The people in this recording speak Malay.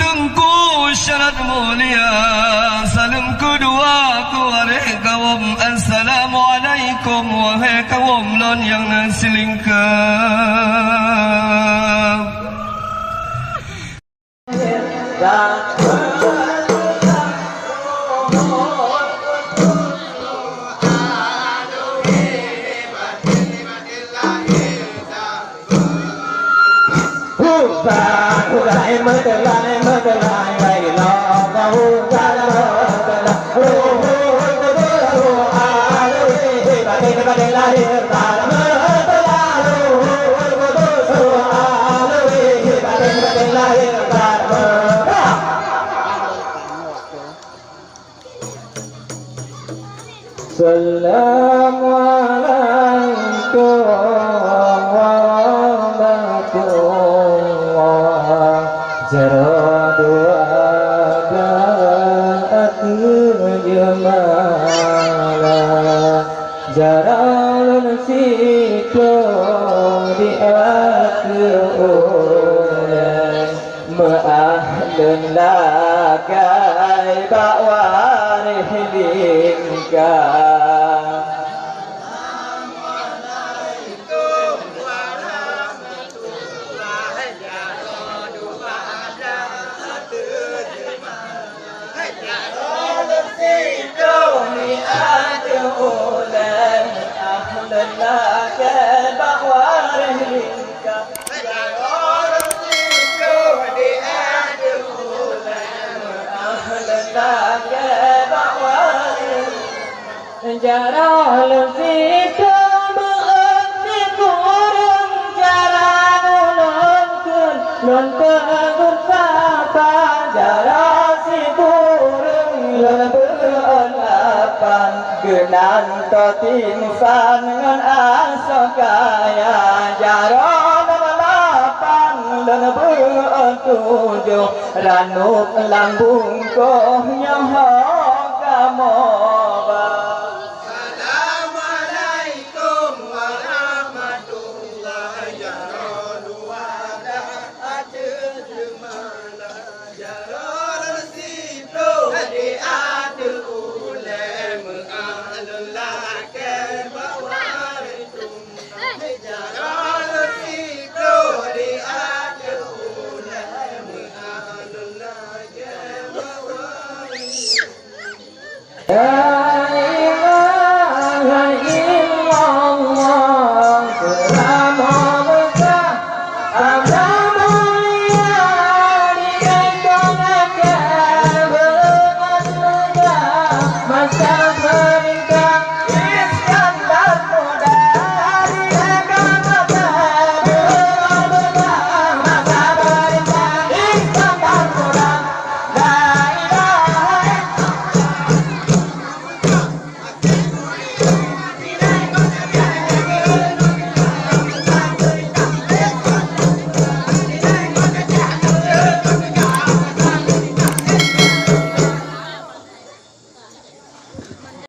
tengku syarat mulia salam kedua kepada kaum. Assalamualaikum wahai kaum lon yang nasilingkap. Assalamualaikum warahmatullahi wabarakatuh. Jalan situ di akhir ma'ahlun lakai ba'warih lingkar. Jarang situ mengerti kurang jarang nonton nonton sapa jarang si kurang leberapan genan totin san ngan asokaya jarang lapan lebetujuh ranuk lambung koh nyaho kamu